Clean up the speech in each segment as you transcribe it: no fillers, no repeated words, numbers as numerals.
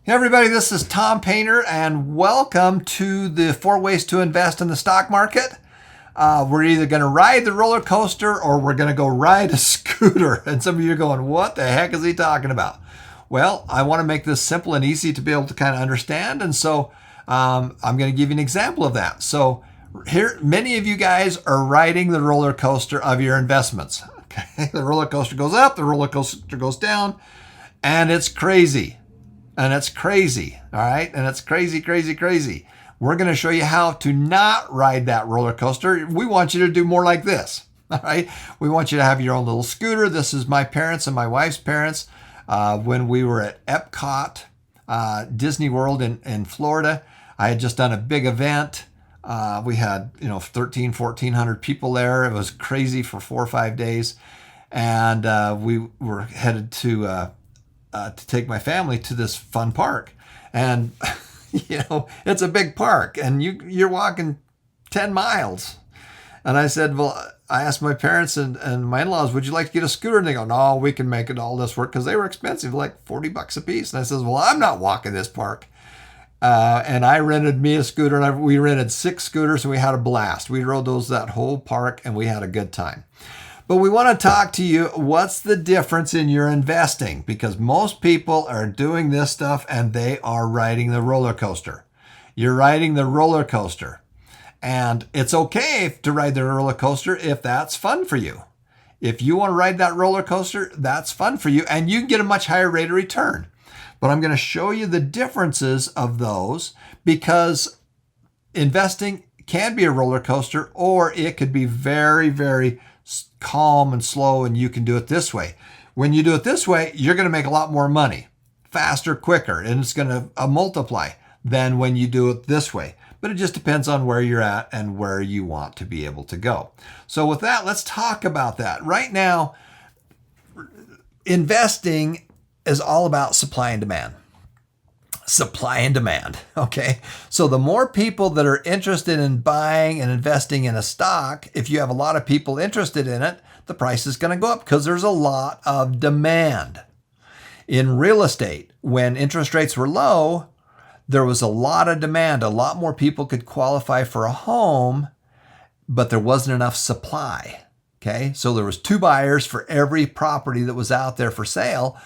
Hey everybody, this is Tom Painter and welcome to the 4 ways to invest in the stock market. We're either going to ride the roller coaster or we're going to go ride a scooter. And some of you are going, what the heck is he talking about? Well, I want to make this simple and easy to be able to kind of understand. And so I'm going to give you an example of that. So here, many of you guys are riding the roller coaster of your investments. Okay, the roller coaster goes up, the roller coaster goes down, and it's crazy. And it's crazy, all right? And it's crazy, crazy, crazy. We're going to show you how to not ride that roller coaster. We want you to do more like this, all right? We want you to have your own little scooter. This is my parents and my wife's parents when we were at Epcot, Disney World in Florida. I had just done a big event. We had, 1,400 people there. It was crazy for 4 or 5 days. And we were headed to take my family to this fun park. And, it's a big park and you're walking 10 miles. And I said, well, I asked my parents and my in-laws, would you like to get a scooter? And they go, no, we can make it all this work, because they were expensive, like $40 a piece. And I says, well, I'm not walking this park. And I rented me a scooter, and we rented 6 scooters, and we had a blast. We rode those that whole park and we had a good time. But we want to talk to you, what's the difference in your investing? Because most people are doing this stuff and they are riding the roller coaster. You're riding the roller coaster. And it's okay to ride the roller coaster if that's fun for you. If you want to ride that roller coaster, that's fun for you, and you can get a much higher rate of return. But I'm going to show you the differences of those, because investing can be a roller coaster, or it could be very, very calm and slow, and you can do it this way. When you do it this way, you're going to make a lot more money faster, quicker, and it's going to multiply than when you do it this way. But it just depends on where you're at and where you want to be able to go. So with that, let's talk about that. Right now, investing is all about supply and demand. Supply and demand. Okay. So the more people that are interested in buying and investing in a stock, if you have a lot of people interested in it, the price is going to go up because there's a lot of demand. In real estate, when interest rates were low, there was a lot of demand. A lot more people could qualify for a home, but there wasn't enough supply. Okay. So there was 2 buyers for every property that was out there for sale.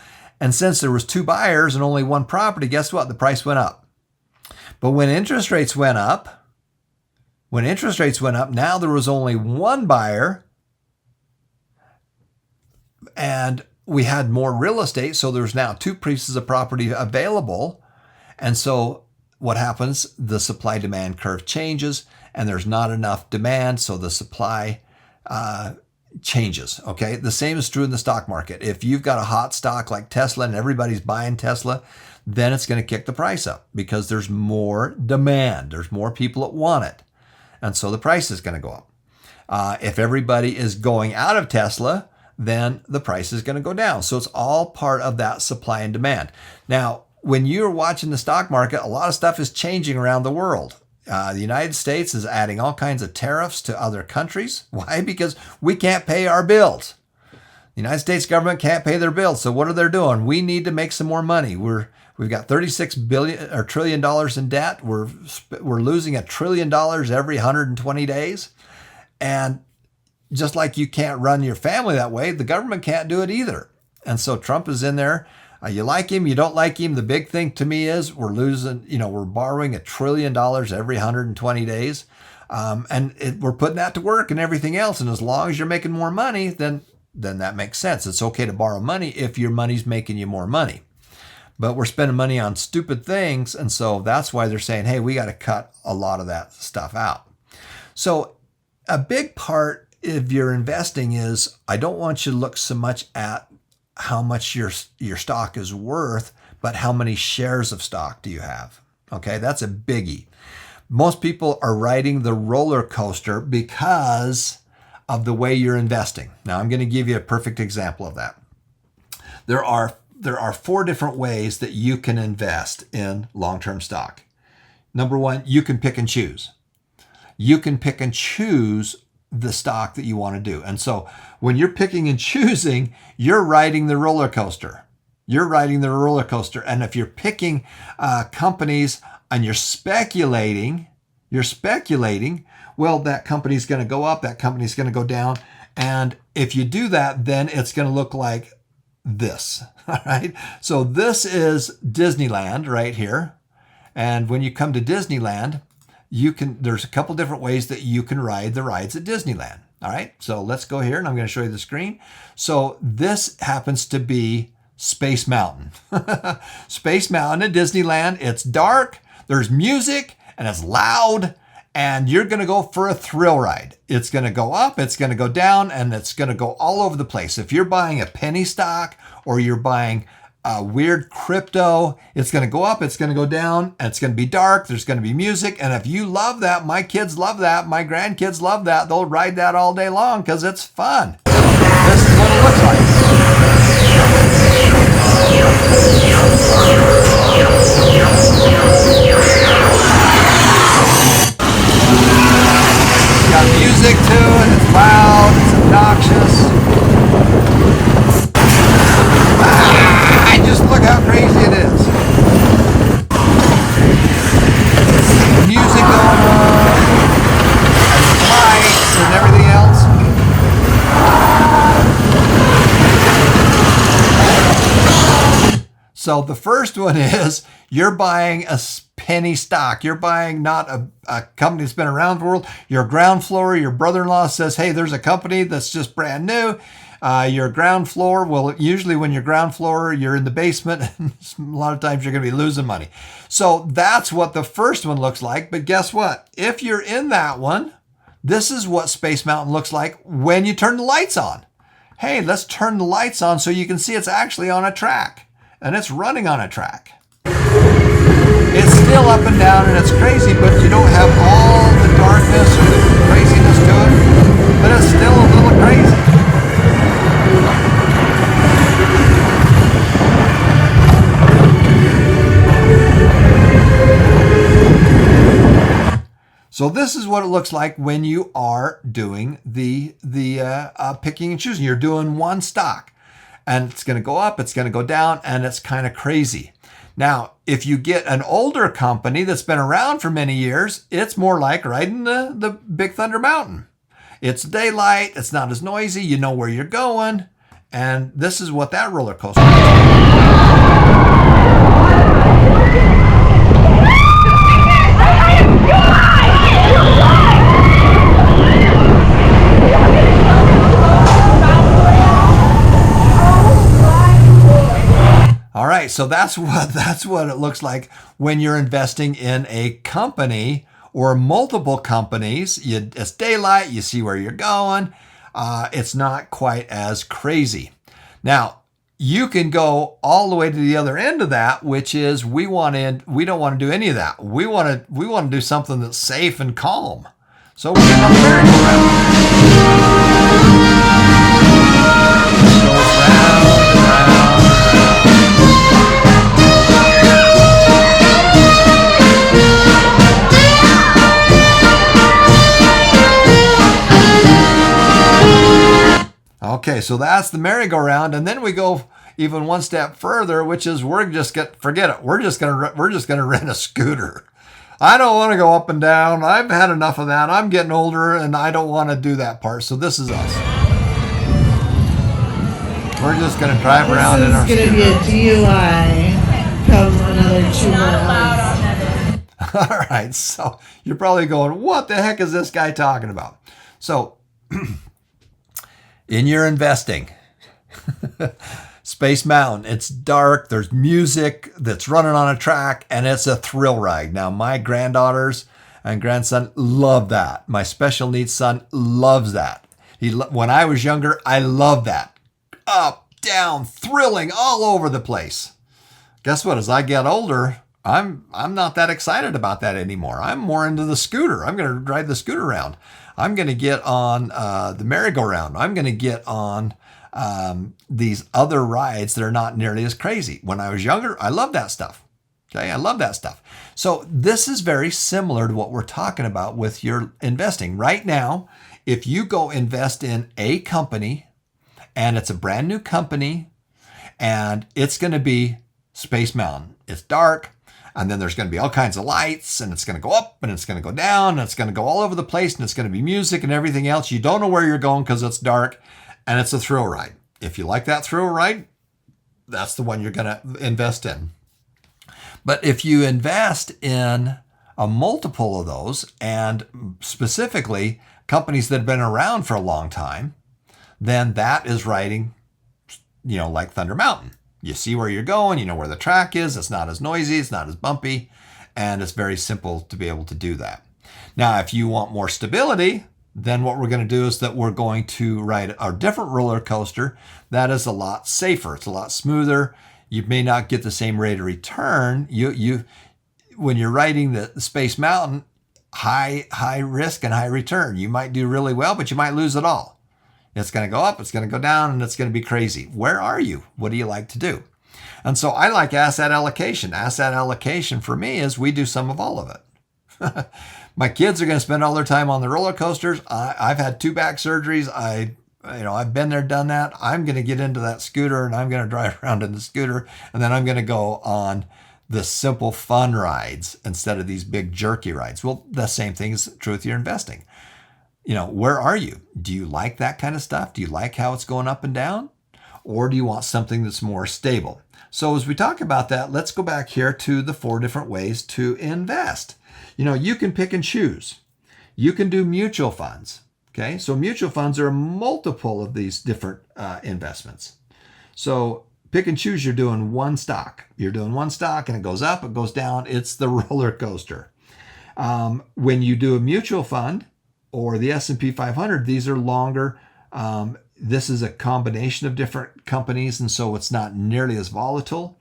And since there was 2 buyers and only 1 property, guess what? The price went up. But when interest rates went up, now there was only 1 buyer and we had more real estate. So there's now 2 pieces of property available. And so what happens? The supply demand curve changes and there's not enough demand. So the supply changes. Okay. The same is true in the stock market. If you've got a hot stock like Tesla and everybody's buying Tesla, then it's going to kick the price up because there's more demand. There's more people that want it. And so the price is going to go up. If everybody is going out of Tesla, then the price is going to go down. So it's all part of that supply and demand. Now, when you're watching the stock market, a lot of stuff is changing around the world. The United States is adding all kinds of tariffs to other countries. Why? Because we can't pay our bills. The United States government can't pay their bills. So what are they doing? We need to make some more money. We've got $36 trillion in debt. We're losing $1 trillion every 120 days. And just like you can't run your family that way, the government can't do it either. And so Trump is in there. You like him, you don't like him. The big thing to me is we're borrowing $1 trillion every 120 days. We're putting that to work and everything else. And as long as you're making more money, then that makes sense. It's okay to borrow money if your money's making you more money. But we're spending money on stupid things. And so that's why they're saying, hey, we got to cut a lot of that stuff out. So a big part of your investing is, I don't want you to look so much at how much your stock is worth, but how many shares of stock do you have? Okay, that's a biggie. Most people are riding the roller coaster because of the way you're investing. Now, I'm going to give you a perfect example of that. There are 4 different ways that you can invest in long-term stock. Number 1, you can pick and choose. You can pick and choose the stock that you want to do. And so when you're picking and choosing, you're riding the roller coaster. you're riding the roller coaster. And if you're picking companies and you're speculating, well, that company's going to go up, that company's going to go down. And if you do that, then it's going to look like this. All right. So this is Disneyland right here. And when you come to Disneyland, there's a couple different ways that you can ride the rides at Disneyland. All right. So let's go here and I'm going to show you the screen. So this happens to be Space Mountain. Space Mountain at Disneyland. It's dark, there's music, and it's loud. And you're going to go for a thrill ride. It's going to go up, it's going to go down, and it's going to go all over the place. If you're buying a penny stock or you're buying a weird crypto, it's going to go up, it's going to go down, and it's going to be dark. There's going to be music. And if you love that, my kids love that, my grandkids love that, they'll ride that all day long because it's fun. This is what it looks like. It's got music to it, it's loud, it's obnoxious. Just look how crazy it is. Music going on, and lights and everything else. So the first one is you're buying a penny stock. You're buying not a company that's been around the world. Your ground floor, your brother-in-law says, hey, there's a company that's just brand new. Your ground floor, well, usually when you're ground floor, you're in the basement. A lot of times you're going to be losing money. So that's what the first one looks like. But guess what? If you're in that one, this is what Space Mountain looks like when you turn the lights on. Hey, let's turn the lights on so you can see it's actually on a track. And it's running on a track. It's still up and down and it's crazy, but you don't have all the darkness or the craziness to it. But it's still a little crazy. So this is what it looks like when you are doing the picking and choosing. You're doing one stock, and it's going to go up, it's going to go down, and it's kind of crazy. Now, if you get an older company that's been around for many years, it's more like riding the Big Thunder Mountain. It's daylight, it's not as noisy, you know where you're going, and this is what that roller coaster is. All right, so that's what it looks like when you're investing in a company or multiple companies. It's daylight, you see where you're going. It's not quite as crazy. Now, you can go all the way to the other end of that, which is we don't want to do any of that. We want to do something that's safe and calm. So we're going to merry-go-round. It goes round and round. Okay, so that's the merry-go-round, and then we go even one step further, which is forget it. We're just gonna rent a scooter. I don't want to go up and down. I've had enough of that. I'm getting older, and I don't want to do that part. So this is us. We're just gonna drive around in our scooter. This is gonna be a DUI. Come another 2 miles. All right, so you're probably going, what the heck is this guy talking about? So. In your investing, Space Mountain, it's dark, there's music that's running on a track, and it's a thrill ride. Now, my granddaughters and grandson love that. My special needs son loves that. When I was younger, I loved that. Up, down, thrilling, all over the place. Guess what? As I get older, I'm not that excited about that anymore. I'm more into the scooter. I'm going to ride the scooter around. I'm going to get on the merry-go-round. I'm going to get on these other rides that are not nearly as crazy. When I was younger, I loved that stuff. Okay, I love that stuff. So this is very similar to what we're talking about with your investing. Right now, if you go invest in a company and it's a brand new company And it's going to be Space Mountain. It's dark, and then there's going to be all kinds of lights, and it's going to go up, and it's going to go down, and it's going to go all over the place, and it's going to be music and everything else. You don't know where you're going because it's dark, and it's a thrill ride. If you like that thrill ride, that's the one you're going to invest in. But if you invest in a multiple of those, and specifically companies that have been around for a long time, then that is riding, like Thunder Mountain. You see where you're going, you know where the track is, it's not as noisy, it's not as bumpy, and it's very simple to be able to do that. Now, if you want more stability, then what we're going to do is that we're going to ride a different roller coaster that is a lot safer. It's a lot smoother. You may not get the same rate of return. When you're riding the Space Mountain, high risk and high return. You might do really well, but you might lose it all. It's going to go up, it's going to go down, and it's going to be crazy. Where are you? What do you like to do? And so I like asset allocation. Asset allocation for me is we do some of all of it. My kids are going to spend all their time on the roller coasters. I've had 2 back surgeries. I've been there, done that. I'm going to get into that scooter, and I'm going to drive around in the scooter, and then I'm going to go on the simple fun rides instead of these big jerky rides. Well, the same thing is true with your investing. Where are you? Do you like that kind of stuff? Do you like how it's going up and down? Or do you want something that's more stable? So as we talk about that, let's go back here to the 4 different ways to invest. You can pick and choose. You can do mutual funds. Okay, so mutual funds are a multiple of these different investments. So pick and choose, you're doing one stock. You're doing one stock and it goes up, it goes down. It's the roller coaster. When you do a mutual fund, or the S&P 500, these are longer. This is a combination of different companies, and so it's not nearly as volatile.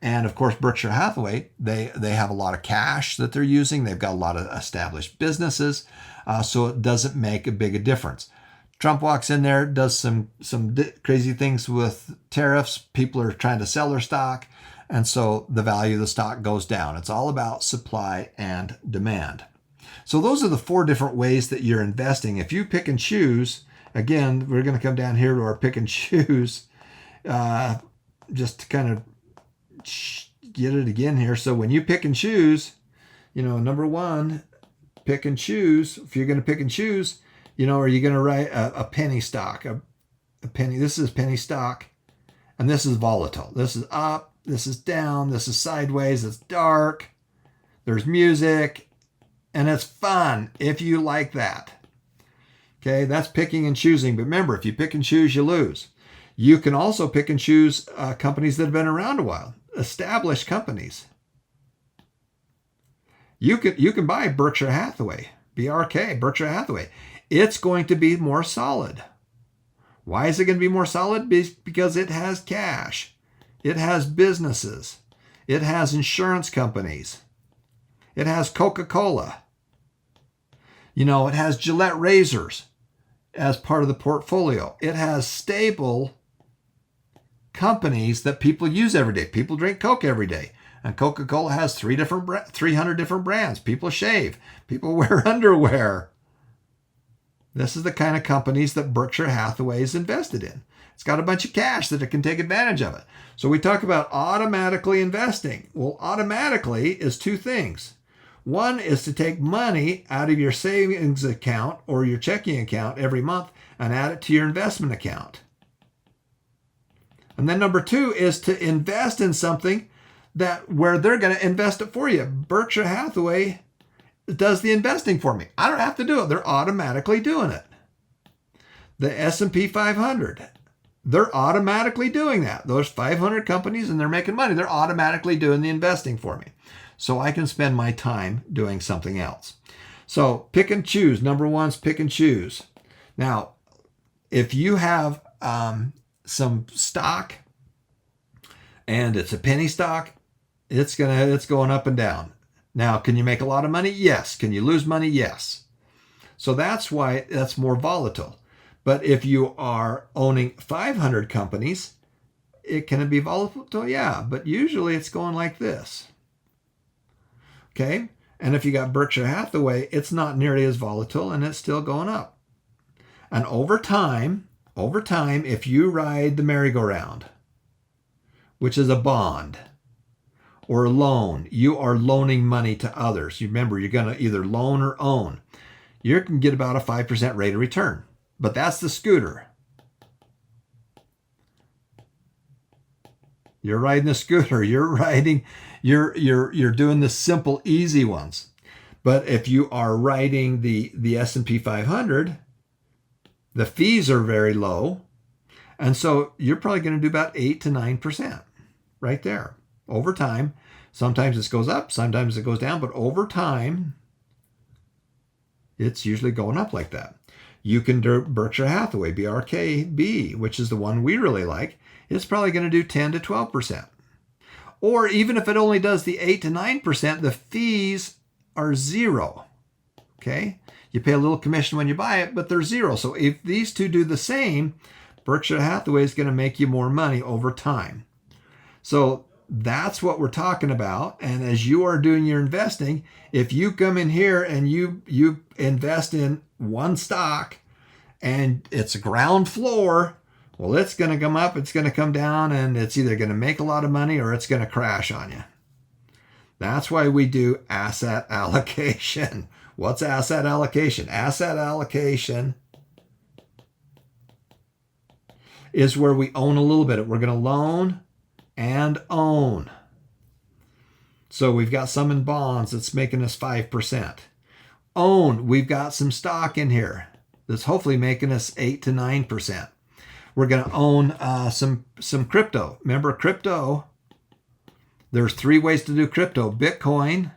And of course, Berkshire Hathaway, they have a lot of cash that they're using. They've got a lot of established businesses, so it doesn't make a big difference. Trump walks in there, does some crazy things with tariffs. People are trying to sell their stock, and so the value of the stock goes down. It's all about supply and demand. So those are the 4 different ways that you're investing. If you pick and choose, again, we're going to come down here to our pick and choose, just to kind of get it again here. So when you pick and choose, number 1, pick and choose. If you're going to pick and choose, are you going to write a penny stock? A penny. This is penny stock, and this is volatile. This is up, this is down, this is sideways, it's dark, there's music, and it's fun if you like that. Okay, that's picking and choosing. But remember, if you pick and choose, you lose. You can also pick and choose companies that have been around a while, established companies. You can buy Berkshire Hathaway, BRK, Berkshire Hathaway. It's going to be more solid. Why is it going to be more solid? Because it has cash. It has businesses. It has insurance companies. It has Coca-Cola. It has Gillette razors as part of the portfolio. It has stable companies that people use every day. People drink Coke every day. And Coca-Cola has 300 different brands. People shave. People wear underwear. This is the kind of companies that Berkshire Hathaway is invested in. It's got a bunch of cash that it can take advantage of it. So we talk about automatically investing. Well, automatically is 2 things. One is to take money out of your savings account or your checking account every month and add it to your investment account. And then number 2 is to invest in something where they're going to invest it for you. Berkshire Hathaway does the investing for me. I don't have to do it. They're automatically doing it. The S&P 500, they're automatically doing that. Those 500 companies, and they're making money. They're automatically doing the investing for me. So I can spend my time doing something else. So pick and choose. Number 1 is pick and choose. Now, if you have some stock and it's a penny stock, it's going up and down. Now, can you make a lot of money? Yes. Can you lose money? Yes. So that's why that's more volatile. But if you are owning 500 companies, can it be volatile? Yeah, but usually it's going like this. Okay, and if you got Berkshire Hathaway, it's not nearly as volatile and it's still going up. And over time, if you ride the merry-go-round, which is a bond or a loan. You are loaning money to others. You remember, you're going to either loan or own. You can get about a 5% rate of return, but that's the scooter. You're riding the scooter. You're doing the simple, easy ones. But if you are riding the S&P 500, the fees are very low. And so you're probably going to do about 8 to 9% right there over time. Sometimes it goes up, sometimes it goes down, but over time, it's usually going up like that. You can do Berkshire Hathaway, BRKB, which is the one we really like. It's probably going to do 10 to 12%. Or even if it only does the 8 to 9%, the fees are zero. Okay? You pay a little commission when you buy it, but they're zero. So if these two do the same, Berkshire Hathaway is going to make you more money over time. So that's what we're talking about. And as you are doing your investing, if you come in here and you invest in one stock and it's a ground floor, well, it's going to come up, it's going to come down, and it's either going to make a lot of money or it's going to crash on you. That's why we do asset allocation. What's asset allocation? Asset allocation is where we own a little bit. We're going to loan and own. So we've got some in bonds that's making us 5%. Own, we've got some stock in here that's hopefully making us 8 to 9%. We're going to own some crypto. Remember crypto? There's 3 ways to do crypto: Bitcoin,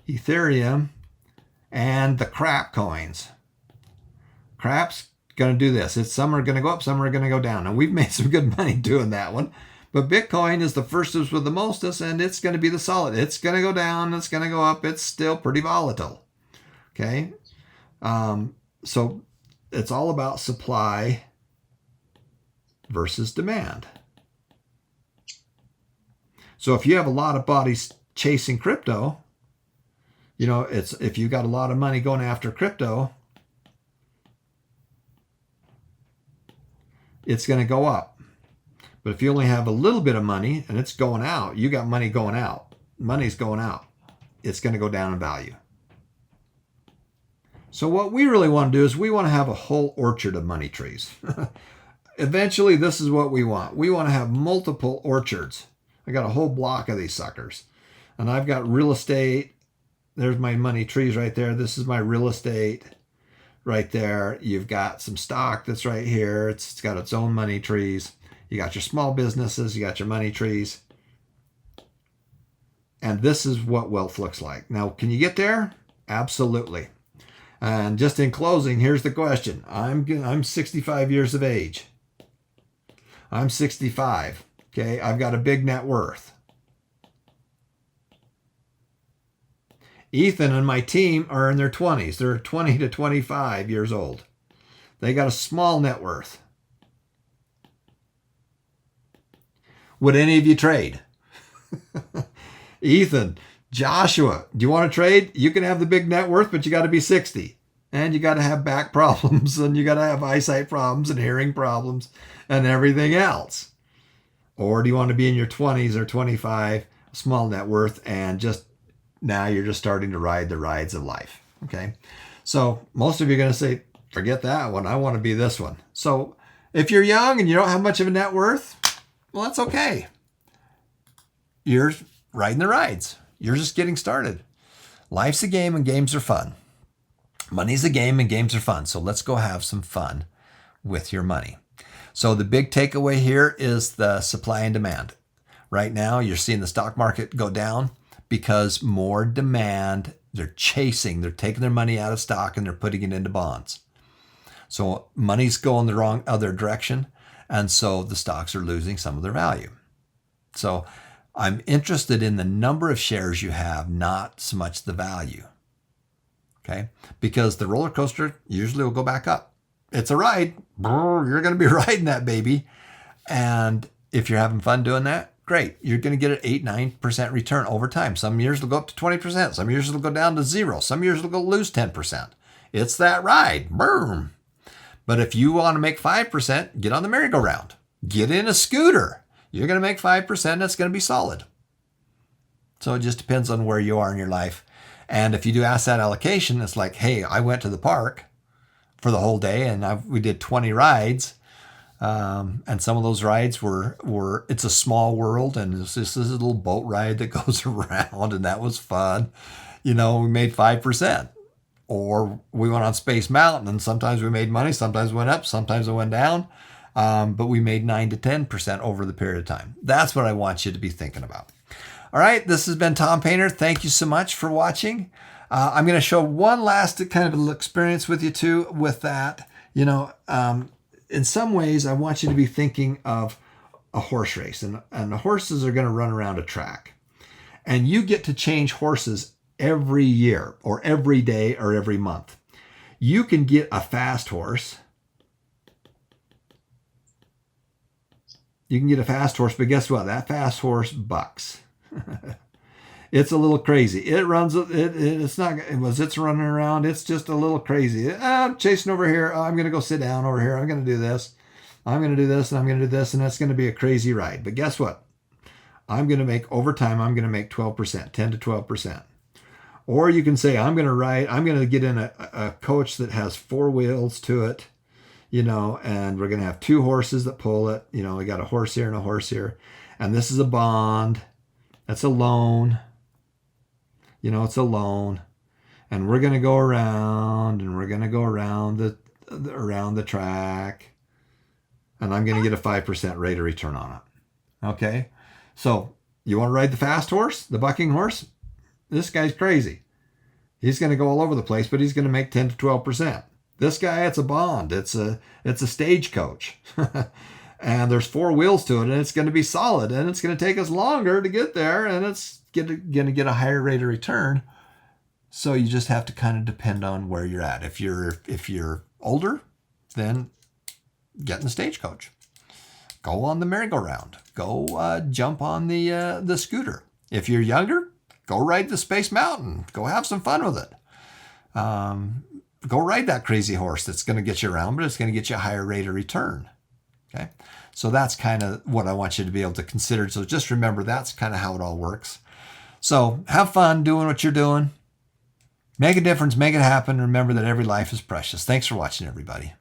Ethereum, and the crap coins. Crap's going to do this. Some are going to go up, some are going to go down. And we've made some good money doing that one. But Bitcoin is the firstest with the mostest, and it's going to be the solid. It's going to go down, it's going to go up. It's still pretty volatile. Okay? So it's all about supply versus demand. So if you have a lot of bodies chasing crypto, it's if you got a lot of money going after crypto, it's going to go up. But if you only have a little bit of money and it's going out, you got money going out. Money's going out. It's going to go down in value. So what we really want to do is we want to have a whole orchard of money trees. Eventually, this is what we want. We want to have multiple orchards. I got a whole block of these suckers. And I've got real estate. There's my money trees right there. This is my real estate right there. You've got some stock that's right here. It's got its own money trees. You got your small businesses. You got your money trees. And this is what wealth looks like. Now, can you get there? Absolutely. And just in closing, here's the question. I'm 65 years of age. I'm 65. Okay, I've got a big net worth. Ethan and my team are in their 20s. They're 20 to 25 years old. They got a small net worth. Would any of you trade? Ethan, Joshua, do you want to trade? You can have the big net worth, but you got to be 60. And you got to have back problems, and you got to have eyesight problems and hearing problems and everything else. Or do you want to be in your 20s or 25, small net worth, and just now you're just starting to ride the rides of life? Okay. So most of you are going to say, forget that one. I want to be this one. So if you're young and you don't have much of a net worth, well, that's okay. You're riding the rides. You're just getting started. Life's a game and games are fun. Money's a game and games are fun. So let's go have some fun with your money. So the big takeaway here is the supply and demand. Right now, you're seeing the stock market go down because more demand. They're taking their money out of stock and they're putting it into bonds. So money's going the wrong other direction. And so the stocks are losing some of their value. So I'm interested in the number of shares you have, not so much the value. Okay? Because the roller coaster usually will go back up. It's a ride. You're going to be riding that baby. And if you're having fun doing that, great. You're going to get an 8-9% return over time. Some years it'll go up to 20%. Some years it'll go down to 0. Some years it'll go lose 10%. It's that ride. Boom. But if you want to make 5%, get on the merry-go-round. Get in a scooter. you're going to make 5% and it's going to be solid. So it just depends on where you are in your life. And if you do asset allocation, it's like, hey, I went to the park for the whole day and we did 20 rides. And some of those rides were it's a small world, and it's just this little boat ride that goes around, and that was fun. We made 5%. Or we went on Space Mountain, and sometimes we made money, sometimes it went up, sometimes it went down. But we made 9 to 10% over the period of time. That's what I want you to be thinking about. All right, this has been Tom Painter. Thank you so much for watching. I'm going to show one last kind of experience with you too with that. In some ways, I want you to be thinking of a horse race, and the horses are going to run around a track. And you get to change horses every year or every day or every month. You can get a fast horse. You can get a fast horse, but guess what? That fast horse bucks. It's a little crazy. It runs. It's not. It's running around. It's just a little crazy. I'm chasing over here. Oh, I'm going to go sit down over here. I'm going to do this. I'm going to do this, and I'm going to do this, and that's going to be a crazy ride. But guess what? I'm going to make over time. I'm going to make 12%, 10 to 12%. Or you can say, I'm going to get in a coach that has 4 wheels to it, and we're going to have 2 horses that pull it. We got a horse here and a horse here. And this is a bond. That's a loan. It's a loan. And we're going to go around, and we're going to go around the track. And I'm going to get a 5% rate of return on it. Okay? So you want to ride the fast horse, the bucking horse? This guy's crazy. He's going to go all over the place, but he's going to make 10 to 12%. This guy, it's a bond. It's a stagecoach. And there's 4 wheels to it, and it's going to be solid, and it's going to take us longer to get there, and it's going to get a higher rate of return. So you just have to kind of depend on where you're at. If you're older, then get in the stagecoach. Go on the merry-go-round. Go jump on the scooter. If you're younger, go ride the Space Mountain. Go have some fun with it. Go ride that crazy horse that's going to get you around, but it's going to get you a higher rate of return. Okay, so that's kind of what I want you to be able to consider. So just remember, that's kind of how it all works. So have fun doing what you're doing. Make a difference, make it happen. Remember that every life is precious. Thanks for watching, everybody.